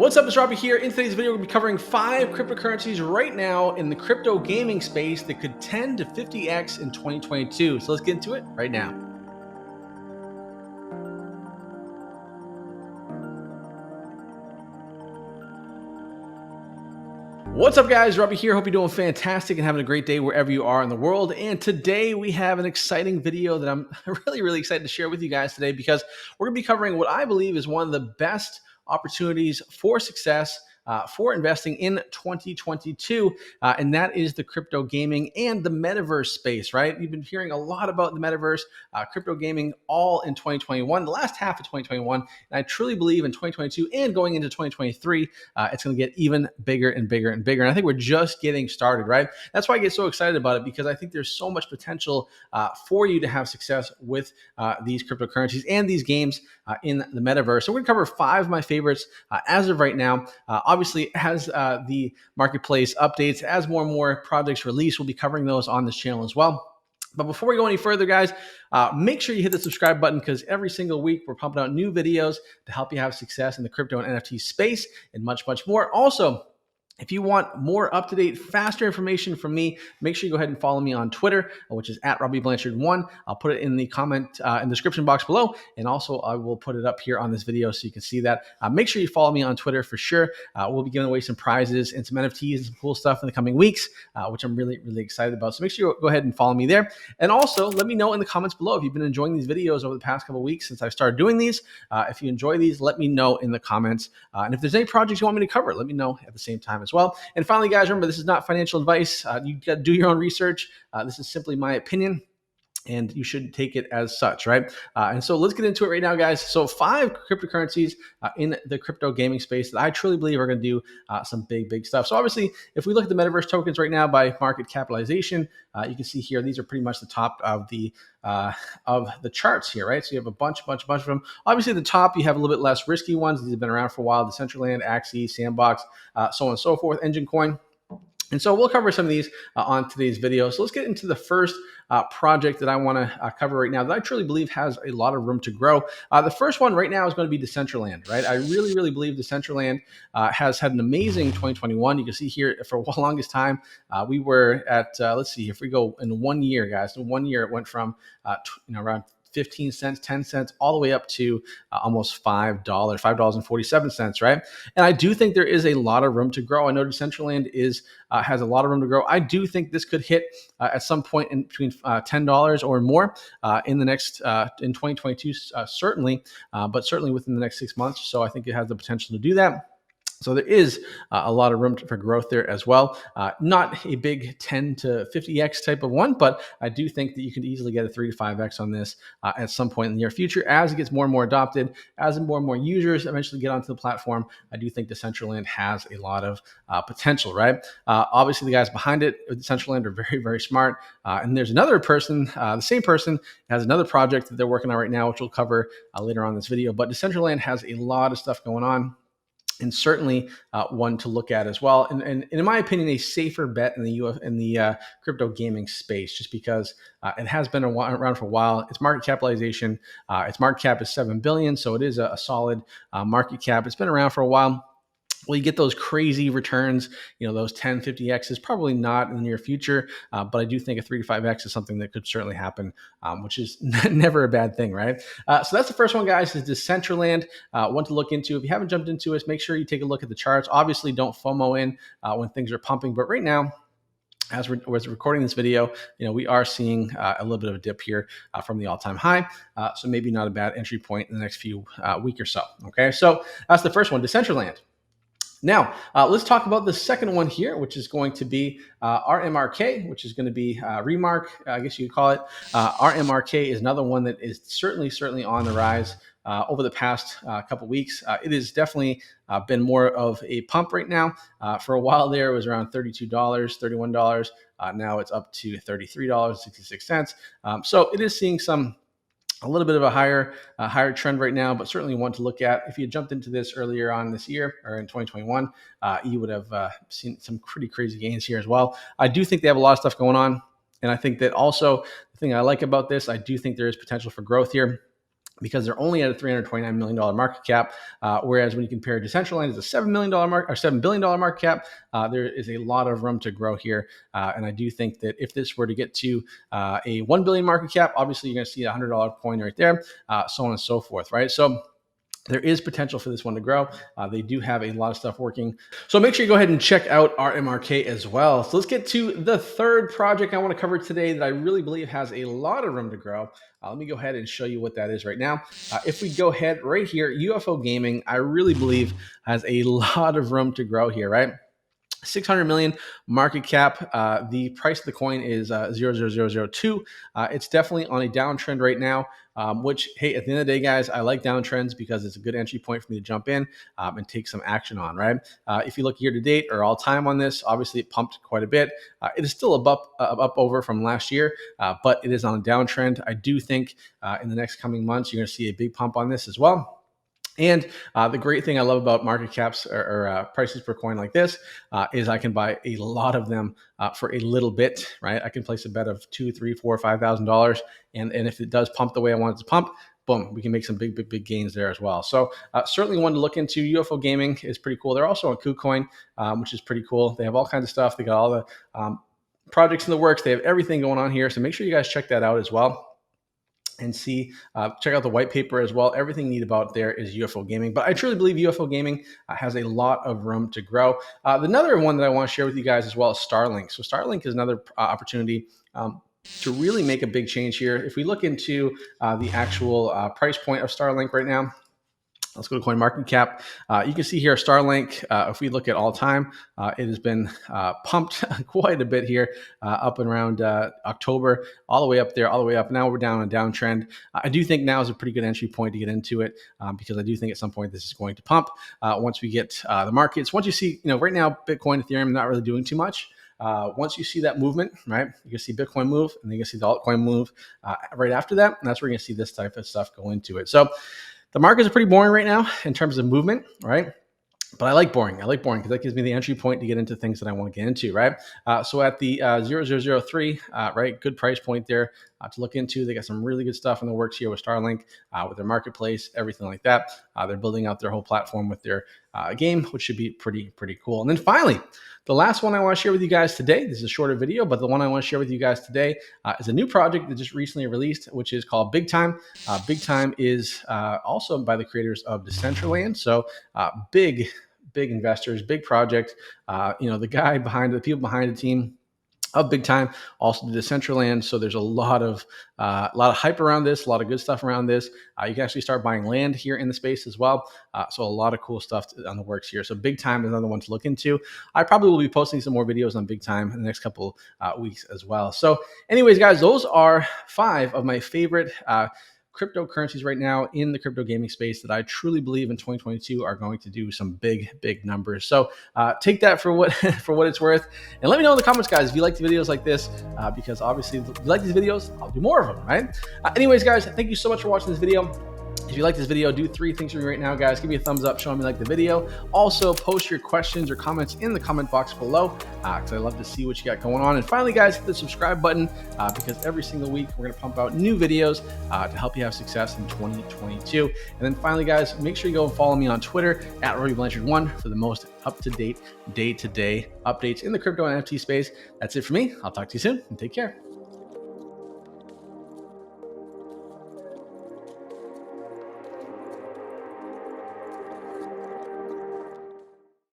What's up, it's Robby here. In today's video, we're going to be covering 5 cryptocurrencies right now in the crypto gaming space that could 10 to 50x in 2022. So let's get into it right now. What's up, guys? Robby here. Hope you're doing fantastic and having a great day wherever you are in the world. And today we have an exciting video that I'm really excited to share with you guys today, because we're going to be covering what I believe is one of the best opportunities for success for investing in 2022, and that is the crypto gaming and the metaverse space, right? You've been hearing a lot about the metaverse, crypto gaming all in 2021, the last half of 2021, and I truly believe in 2022 and going into 2023, it's going to get even bigger and bigger and bigger. And I think we're just getting started, right? That's why I get so excited about it, because I think there's so much potential for you to have success with these cryptocurrencies and these games in the metaverse. So we're going to cover 5 of my favorites as of right now. Obviously, as the marketplace updates, as more and more projects release, we'll be covering those on this channel as well. But before we go any further, guys, make sure you hit the subscribe button, because every single week we're pumping out new videos to help you have success in the crypto and NFT space and much more. Also, if you want more up-to-date, faster information from me, make sure you go ahead and follow me on Twitter, which is at RobbyBlanchard1. I'll put it in the comment in the description box below, and also I will put it up here on this video so you can see that. Make sure you follow me on Twitter for sure. We'll be giving away some prizes and some NFTs and some cool stuff in the coming weeks, which I'm really excited about. So make sure you go ahead and follow me there. And also, let me know in the comments below if you've been enjoying these videos over the past couple of weeks since I've started doing these. If you enjoy these, let me know in the comments. And if there's any projects you want me to cover, let me know at the same time as well. And finally, guys, remember, this is not financial advice. You got to do your own research. This is simply my opinion, and you should take it as such, right? And so let's get into it right now, guys. So 5 cryptocurrencies in the crypto gaming space that I truly believe are going to do some big stuff. So obviously, if we look at the Metaverse tokens right now by market capitalization, you can see here, these are pretty much the top of the charts here, right? So you have a bunch of them. Obviously, at the top, you have a little bit less risky ones. These have been around for a while: Decentraland, Axie, Sandbox, so on and so forth, Engine Coin. And so we'll cover some of these on today's video. So let's get into the first project that I want to cover right now that I truly believe has a lot of room to grow. The first one right now is going to be Decentraland, right? I really believe Decentraland has had an amazing 2021. You can see here for the longest time, we were at, let's see, if we go in 1 year, guys, in 1 year, it went from around 15 cents, 10 cents, all the way up to almost $5.47, right? And I do think there is a lot of room to grow. I know Decentraland has a lot of room to grow. I do think this could hit at some point in between $10 or more in the next, in 2022, certainly, but certainly within the next 6 months. So I think it has the potential to do that. So there is a lot of room for growth there as well. Not a big 10 to 50x type of one, but I do think that you can easily get a 3 to 5x on this at some point in the near future as it gets more and more adopted, as more and more users eventually get onto the platform. I do think Decentraland has a lot of potential, right? Obviously, the guys behind it, Decentraland, are very smart. And there's another person, the same person, has another project that they're working on right now, which we'll cover later on in this video. But Decentraland has a lot of stuff going on, and certainly one to look at as well. And in my opinion, a safer bet in the crypto gaming space, just because it has been around for a while. Its market capitalization, its market cap is $7 billion, so it is a solid market cap. It's been around for a while. Will you get those crazy returns, those 10, 50x is probably not in the near future, but I do think a 3 to 5x is something that could certainly happen, which is never a bad thing, right? So that's the first one, guys, is Decentraland. One to look into. If you haven't jumped into it, make sure you take a look at the charts. Obviously, don't FOMO in when things are pumping, but right now, as we're recording this video, we are seeing a little bit of a dip here from the all-time high. So maybe not a bad entry point in the next few week or so. Okay, so that's the first one, Decentraland. Now, let's talk about the second one here, which is going to be RMRK, which is going to be Remark, I guess you could call it. RMRK is another one that is certainly on the rise over the past couple weeks. It has definitely been more of a pump right now. For a while there, it was around $32, $31. Now it's up to $33.66. So it is seeing a little bit of a higher trend right now, but certainly one to look at. If you jumped into this earlier on this year or in 2021, you would have seen some pretty crazy gains here as well. I do think they have a lot of stuff going on. And I think that also the thing I like about this, I do think there is potential for growth here. because they're only at a $329 million market cap. Whereas when you compare Decentraland as a $7 million market or $7 billion market cap, there is a lot of room to grow here. And I do think that if this were to get to a $1 billion market cap, obviously you're going to see a $100 coin right there, so on and so forth, right? So there is potential for this one to grow. They do have a lot of stuff working. So make sure you go ahead and check out RMRK as well. So let's get to the third project I want to cover today that I really believe has a lot of room to grow. Let me go ahead and show you what that is right now. If we go ahead right here, UFO Gaming, I really believe has a lot of room to grow here, right? 600 million market cap. The price of the coin is 0.0002. It's definitely on a downtrend right now, which, hey, at the end of the day, guys, I like downtrends because it's a good entry point for me to jump in and take some action on, right? If you look year to date or all time on this, obviously it pumped quite a bit. It is still up over from last year, but it is on a downtrend. I do think in the next coming months, you're going to see a big pump on this as well. And the great thing I love about market caps or prices per coin like this is I can buy a lot of them for a little bit, right? I can place a bet of $2,000, $3,000, $4,000, $5,000, and if it does pump the way I want it to pump, boom, we can make some big gains there as well. So certainly one to look into. UFO Gaming is pretty cool. They're also on KuCoin, which is pretty cool. They have all kinds of stuff. They got all the projects in the works. They have everything going on here. So make sure you guys check that out as well. And see, check out the white paper as well. Everything you need about there is UFO Gaming. But I truly believe UFO Gaming has a lot of room to grow. Another one that I want to share with you guys as well is Starlink. So Starlink is another opportunity to really make a big change here. If we look into the actual price point of Starlink right now, let's go to CoinMarketCap. You can see here Starlink, if we look at all time, it has been pumped quite a bit here up and around October, all the way up there, all the way up. Now we're down a downtrend. I do think now is a pretty good entry point to get into it because I do think at some point this is going to pump once we get the markets. Once you see, right now, Bitcoin, Ethereum, not really doing too much. Once you see that movement, right, you can see Bitcoin move and then you can see the altcoin move right after that. And that's where you're going to see this type of stuff go into it. So the markets are pretty boring right now in terms of movement, right? But I like boring. I like boring because that gives me the entry point to get into things that I want to get into, right? So at the 0003, right, good price point there to look into. They got some really good stuff in the works here with Starlink, with their marketplace, everything like that. They're building out their whole platform with their game, which should be pretty cool. And then finally, the last one I want to share with you guys today, this is a shorter video, but the one I want to share with you guys today is a new project that just recently released, which is called Big Time. Big Time is also by the creators of Decentraland. So big investors, big project. The guy behind the people behind the team of Big Time also did Decentraland. So there's a lot of hype around this, a lot of good stuff around this. You can actually start buying land here in the space as well. So a lot of cool stuff on the works here. So Big Time is another one to look into. I probably will be posting some more videos on Big Time in the next couple weeks as well. So anyways, guys, those are 5 of my favorite cryptocurrencies right now in the crypto gaming space that I truly believe in 2022 are going to do some big numbers. So take that for what it's worth, and let me know in the comments, guys, if you like the videos like this, because obviously if you like these videos, I'll do more of them, right? Anyways, guys, thank you so much for watching this video. If you like this video, do 3 things for me right now, guys. Give me a thumbs up showing me like the video. Also, post your questions or comments in the comment box below because I love to see what you got going on. And finally, guys, hit the subscribe button because every single week we're going to pump out new videos to help you have success in 2022. And then finally, guys, make sure you go and follow me on Twitter at RobbyBlanchard1 for the most up-to-date, day-to-day updates in the crypto and NFT space. That's it for me. I'll talk to you soon and take care.